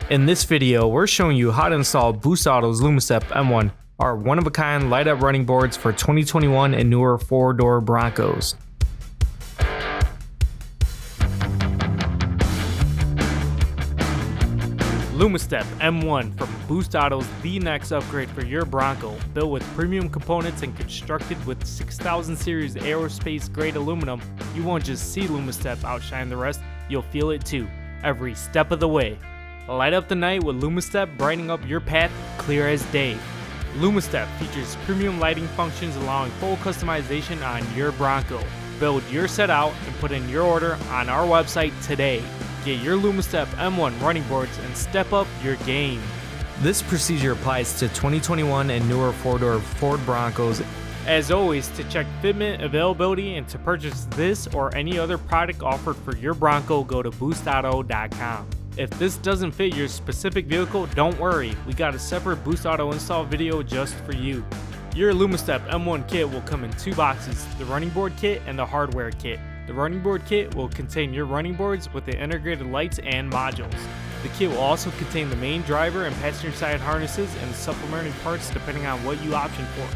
In this video, we're showing you how to install Boost Auto's Lumastep M1, our one-of-a-kind light-up running boards for 2021 and newer four-door Broncos. Lumastep M1 from Boost Auto's the next upgrade for your Bronco, built with premium components and constructed with 6000 series aerospace grade aluminum. You won't just see Lumastep outshine the rest, you'll feel it too, every step of the way. Light up the night with Lumastep, brightening up your path clear as day. Lumastep features premium lighting functions allowing full customization on your Bronco. Build your set out and put in your order on our website today. Get your Lumastep M1 running boards and step up your game. This procedure applies to 2021 and newer four-door Ford Broncos. As always, to check fitment availability and to purchase this or any other product offered for your Bronco, go to boostauto.com. If this doesn't fit your specific vehicle, don't worry, we got a separate Boost Auto install video just for you. Your Lumastep M1 kit will come in two boxes, the running board kit and the hardware kit. The running board kit will contain your running boards with the integrated lights and modules. The kit will also contain the main driver and passenger side harnesses and supplementary parts depending on what you option for.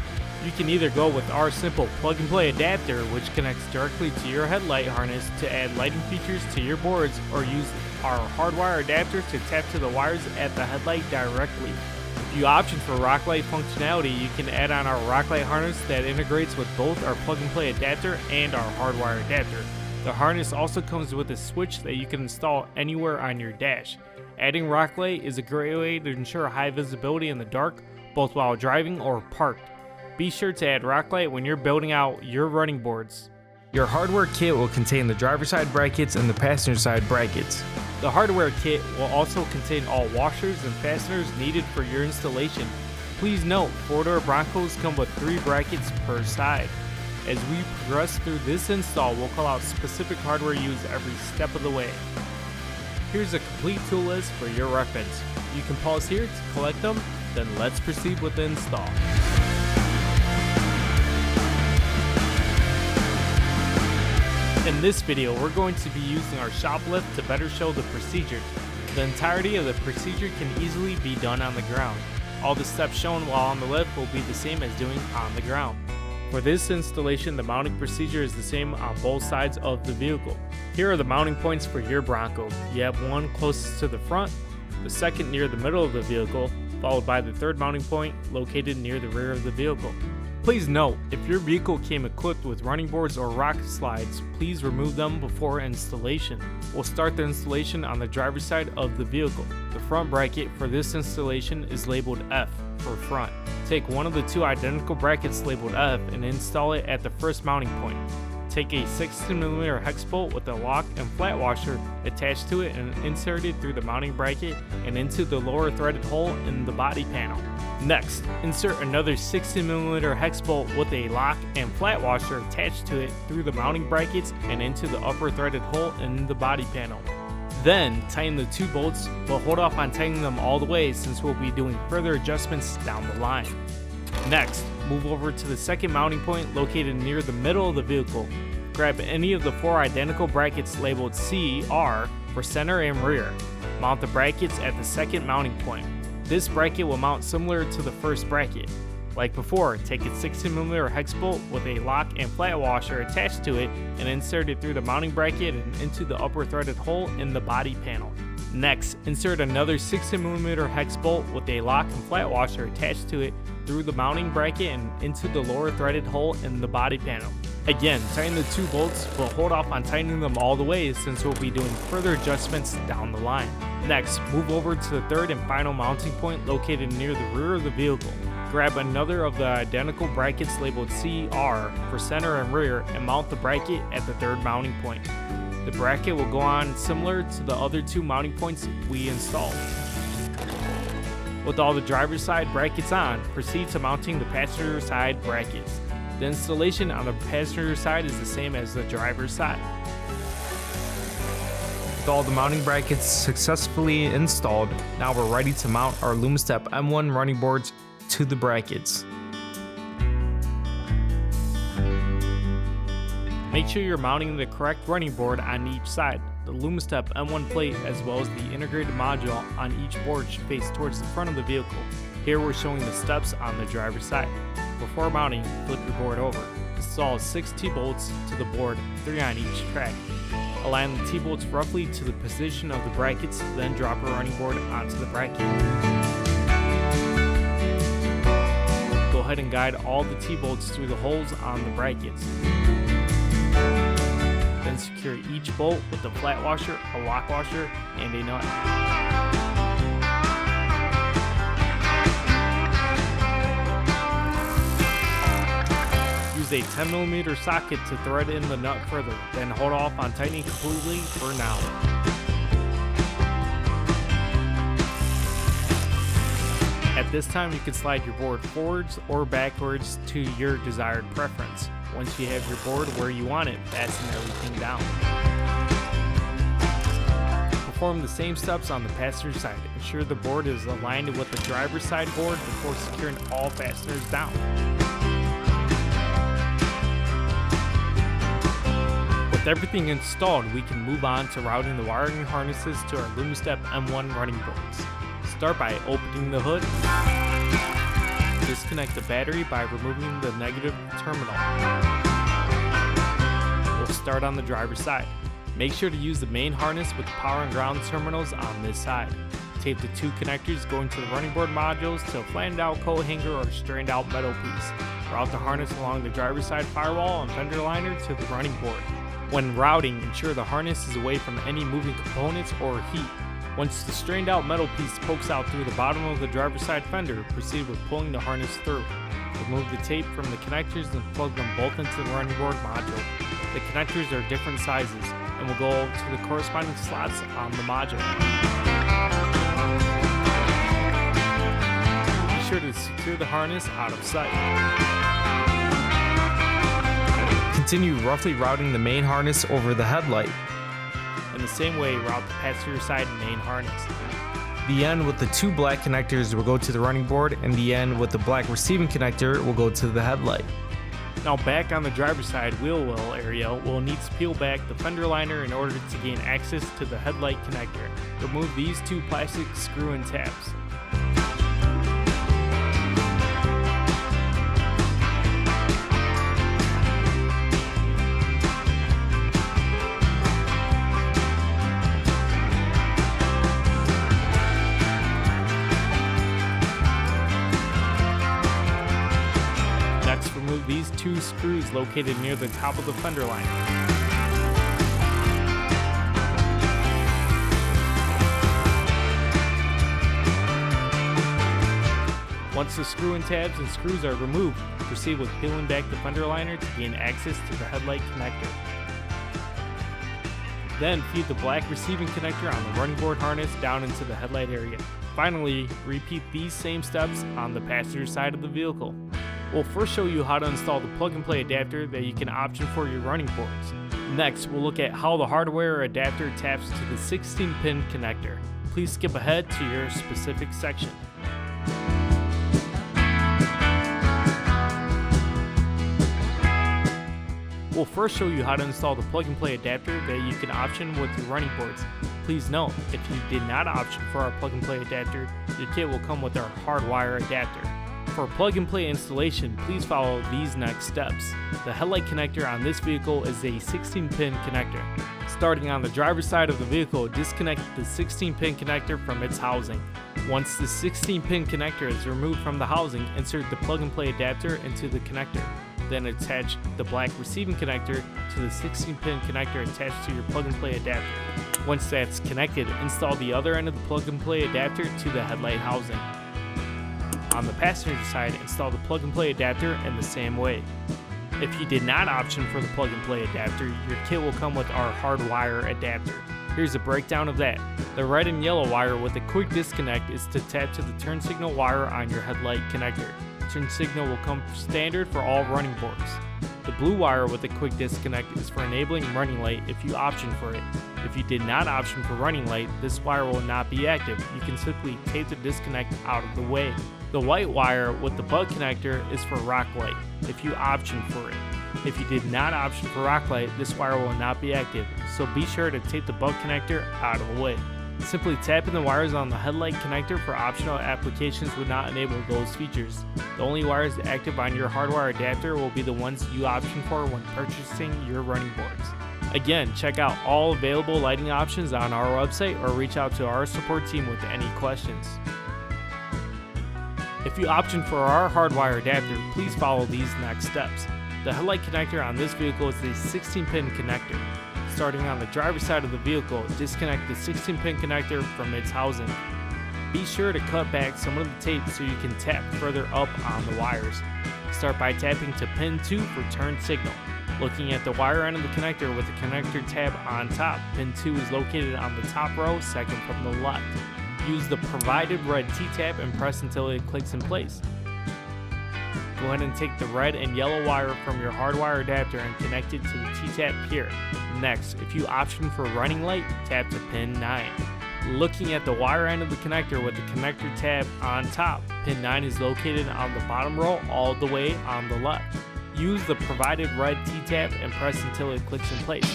You can either go with our simple plug-and-play adapter, which connects directly to your headlight harness to add lighting features to your boards, or use our Hardwire adapter to tap to the wires at the headlight directly. If you option for rock light functionality, you can add on our rock light harness that integrates with both our plug-and-play adapter and our Hardwire adapter. The harness also comes with a switch that you can install anywhere on your dash. Adding rock light is a great way to ensure high visibility in the dark, both while driving or parked. Be sure to add rock light when you're building out your running boards. Your hardware kit will contain the driver side brackets and the passenger side brackets. The hardware kit will also contain all washers and fasteners needed for your installation. Please note, four-door Broncos come with 3 brackets per side. As we progress through this install, we'll call out specific hardware used every step of the way. Here's a complete tool list for your reference. You can pause here to collect them, then let's proceed with the install. In this video, we're going to be using our shop lift to better show the procedure. The entirety of the procedure can easily be done on the ground. All the steps shown while on the lift will be the same as doing on the ground. For this installation, the mounting procedure is the same on both sides of the vehicle. Here are the mounting points for your Bronco. You have one closest to the front, the second near the middle of the vehicle, followed by the third mounting point located near the rear of the vehicle. Please note, if your vehicle came equipped with running boards or rock slides, please remove them before installation. We'll start the installation on the driver's side of the vehicle. The front bracket for this installation is labeled F for front. Take one of the 2 identical brackets labeled F and install it at the first mounting point. Take a 16mm hex bolt with a lock and flat washer attached to it and insert it through the mounting bracket and into the lower threaded hole in the body panel. Next, insert another 16mm hex bolt with a lock and flat washer attached to it through the mounting brackets and into the upper threaded hole in the body panel. Then, tighten the 2 bolts, but hold off on tightening them all the way since we'll be doing further adjustments down the line. Next, move over to the second mounting point located near the middle of the vehicle. Grab any of the 4 identical brackets labeled C, R for center and rear. Mount the brackets at the second mounting point. This bracket will mount similar to the first bracket. Like before, take a 16mm hex bolt with a lock and flat washer attached to it and insert it through the mounting bracket and into the upper threaded hole in the body panel. Next, insert another 16mm hex bolt with a lock and flat washer attached to it through the mounting bracket and into the lower threaded hole in the body panel. Again, tighten the 2 bolts, but hold off on tightening them all the way since we'll be doing further adjustments down the line. Next, move over to the third and final mounting point located near the rear of the vehicle. Grab another of the identical brackets labeled CR for center and rear and mount the bracket at the third mounting point. The bracket will go on similar to the other 2 mounting points we installed. With all the driver's side brackets on, proceed to mounting the passenger side brackets. The installation on the passenger side is the same as the driver's side. With all the mounting brackets successfully installed, now we're ready to mount our Lumastep M1 running boards to the brackets. Make sure you're mounting the correct running board on each side. The The Lumastep M1 plate as well as the integrated module on each board should face towards the front of the vehicle. Here we're showing the steps on the driver's side. Before mounting, flip your board over. Install 6 T-bolts to the board, 3 on each track. Align the T-bolts roughly to the position of the brackets, then drop a running board onto the bracket. Go ahead and guide all the T-bolts through the holes on the brackets. Then secure each bolt with a flat washer, a lock washer, and a nut. Use a 10mm socket to thread in the nut further, then hold off on tightening completely for now. At this time, you can slide your board forwards or backwards to your desired preference. Once you have your board where you want it, fasten everything down. Perform the same steps on the passenger side. Ensure the board is aligned with the driver's side board before securing all fasteners down. With everything installed, we can move on to routing the wiring harnesses to our Lumastep M1 running boards. Start by opening the hood. Disconnect the battery by removing the negative terminal. We'll start on the driver's side. Make sure to use the main harness with the power and ground terminals on this side. Tape the 2 connectors going to the running board modules to a flattened out coat hanger or strained out metal piece. Route the harness along the driver's side firewall and fender liner to the running board. When routing, ensure the harness is away from any moving components or heat. Once the strained out metal piece pokes out through the bottom of the driver's side fender, proceed with pulling the harness through. Remove the tape from the connectors and plug them both into the running board module. The connectors are different sizes and will go to the corresponding slots on the module. Be sure to secure the harness out of sight. Continue roughly routing the main harness over the headlight. In the same way, route the passenger side main harness. The end with the 2 black connectors will go to the running board, and the end with the black receiving connector will go to the headlight. Now back on the driver's side wheel well area, we'll need to peel back the fender liner in order to gain access to the headlight connector. Remove these 2 plastic screw-in tabs. Remove these 2 screws located near the top of the fender liner. Once the screw-in tabs and screws are removed, proceed with peeling back the fender liner to gain access to the headlight connector. Then feed the black receiving connector on the running board harness down into the headlight area. Finally, repeat these same steps on the passenger side of the vehicle. We'll first show you how to install the plug-and-play adapter that you can option for your running boards. Next, we'll look at how the Hardwire adapter taps to the 16-pin connector. Please skip ahead to your specific section. We'll first show you how to install the plug-and-play adapter that you can option with your running boards. Please note, if you did not option for our plug-and-play adapter, your kit will come with our Hardwire adapter. For plug-and-play installation, please follow these next steps. The headlight connector on this vehicle is a 16-pin connector. Starting on the driver's side of the vehicle, disconnect the 16-pin connector from its housing. Once the 16-pin connector is removed from the housing, insert the plug-and-play adapter into the connector. Then attach the black receiving connector to the 16-pin connector attached to your plug-and-play adapter. Once that's connected, install the other end of the plug-and-play adapter to the headlight housing. On the passenger side, install the plug-and-play adapter in the same way. If you did not option for the plug-and-play adapter, your kit will come with our Hardwire adapter. Here's a breakdown of that. The red and yellow wire with a quick disconnect is to tap to the turn signal wire on your headlight connector. Turn signal will come standard for all running boards. The blue wire with a quick disconnect is for enabling running light if you option for it. If you did not option for running light, this wire will not be active. You can simply tape the disconnect out of the way. The white wire with the bug connector is for rock light if you option for it. If you did not option for rock light, this wire will not be active, so be sure to take the bug connector out of the way. Simply tapping the wires on the headlight connector for optional applications would not enable those features. The only wires active on your Hardwire adapter will be the ones you option for when purchasing your running boards. Again, check out all available lighting options on our website or reach out to our support team with any questions. If you option for our Hardwire adapter, please follow these next steps. The headlight connector on this vehicle is a 16-pin connector. Starting on the driver's side of the vehicle, disconnect the 16-pin connector from its housing. Be sure to cut back some of the tape so you can tap further up on the wires. Start by tapping to pin 2 for turn signal. Looking at the wire end of the connector with the connector tab on top, pin 2 is located on the top row, second from the left. Use the provided red T-tab and press until it clicks in place. Go ahead and take the red and yellow wire from your Hardwire adapter and connect it to the T-tab here. Next, if you option for running light, tap to pin 9. Looking at the wire end of the connector with the connector tab on top, pin 9 is located on the bottom row all the way on the left. Use the provided red T-tab and press until it clicks in place.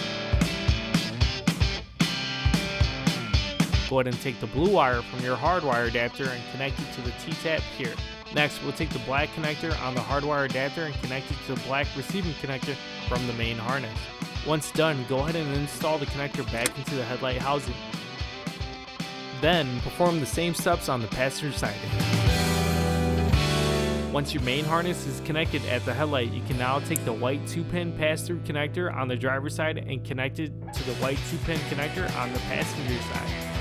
Go ahead and take the blue wire from your Hardwire adapter and connect it to the T-tab here. Next, we'll take the black connector on the Hardwire adapter and connect it to the black receiving connector from the main harness. Once done, go ahead and install the connector back into the headlight housing. Then, perform the same steps on the passenger side. Once your main harness is connected at the headlight, you can now take the white 2-pin pass-through connector on the driver's side and connect it to the white 2-pin connector on the passenger side.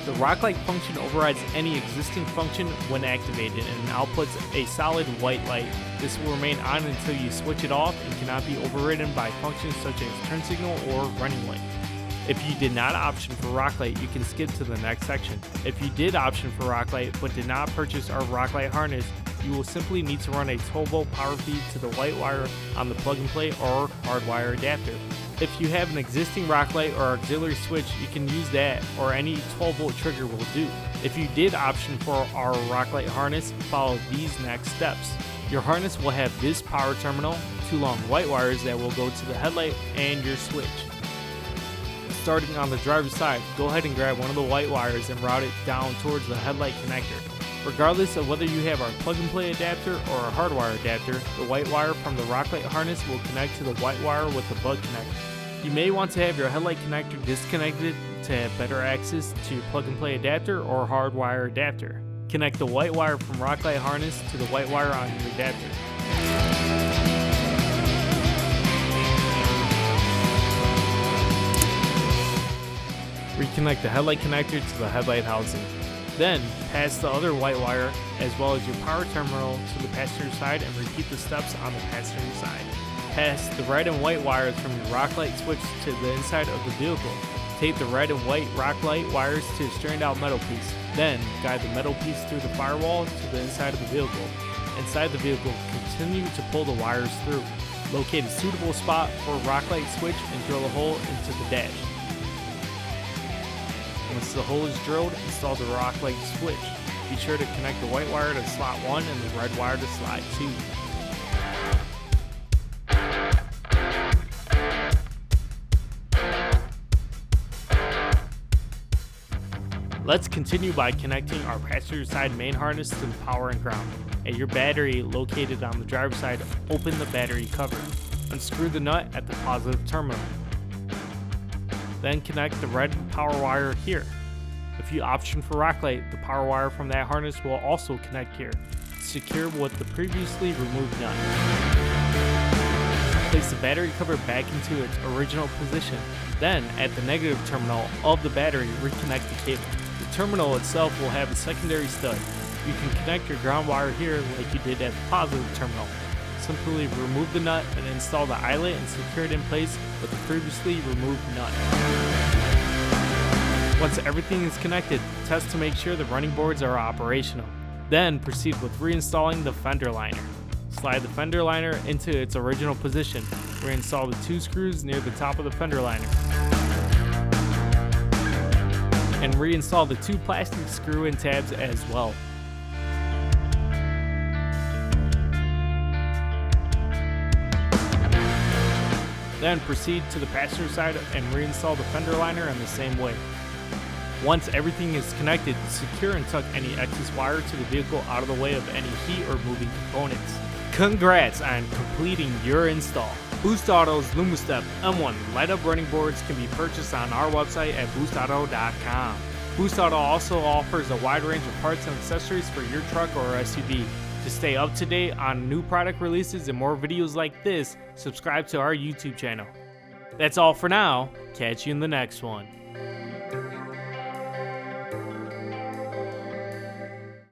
The rock light function overrides any existing function when activated and outputs a solid white light. This will remain on until you switch it off and cannot be overridden by functions such as turn signal or running light. If you did not option for rock light, you can skip to the next section. If you did option for rock light but did not purchase our rock light harness, you will simply need to run a 12-volt power feed to the white wire on the plug and play or Hardwire adapter. If you have an existing rock light or auxiliary switch, you can use that, or any 12-volt trigger will do. If you did option for our rock light harness, follow these next steps. Your harness will have this power terminal, 2 long white wires that will go to the headlight and your switch. Starting on the driver's side, go ahead and grab one of the white wires and route it down towards the headlight connector. Regardless of whether you have our plug and play adapter or a Hardwire adapter, the white wire from the rock light harness will connect to the white wire with the bug connector. You may want to have your headlight connector disconnected to have better access to your plug and play adapter or Hardwire adapter. Connect the white wire from rock light harness to the white wire on your adapter. Reconnect the headlight connector to the headlight housing. Then, pass the other white wire as well as your power terminal to the passenger side and repeat the steps on the passenger side. Pass the red and white wires from your rock light switch to the inside of the vehicle. Tape the red and white rock light wires to a strained out metal piece. Then, guide the metal piece through the firewall to the inside of the vehicle. Inside the vehicle, continue to pull the wires through. Locate a suitable spot for a rock light switch and drill a hole into the dash. Once the hole is drilled, install the rock light switch. Be sure to connect the white wire to slot 1 and the red wire to slot 2. Let's continue by connecting our passenger side main harness to the power and ground. At your battery located on the driver's side, open the battery cover. Unscrew the nut at the positive terminal. Then connect the red power wire here. If you option for rock light, the power wire from that harness will also connect here. Secure with the previously removed nut. Place the battery cover back into its original position. Then, at the negative terminal of the battery, reconnect the cable. The terminal itself will have a secondary stud. You can connect your ground wire here like you did at the positive terminal. Simply remove the nut and install the eyelet and secure it in place with the previously removed nut. Once everything is connected, test to make sure the running boards are operational. Then proceed with reinstalling the fender liner. Slide the fender liner into its original position. Reinstall the 2 screws near the top of the fender liner. And reinstall the 2 plastic screw-in tabs as well. Then proceed to the passenger side and reinstall the fender liner in the same way. Once everything is connected, secure and tuck any excess wire to the vehicle out of the way of any heat or moving components. Congrats on completing your install. Boost Auto's Lumastep M1 light-up running boards can be purchased on our website at boostauto.com. Boost Auto also offers a wide range of parts and accessories for your truck or SUV. To stay up to date on new product releases and more videos like this, subscribe to our YouTube channel. That's all for now. Catch you in the next one.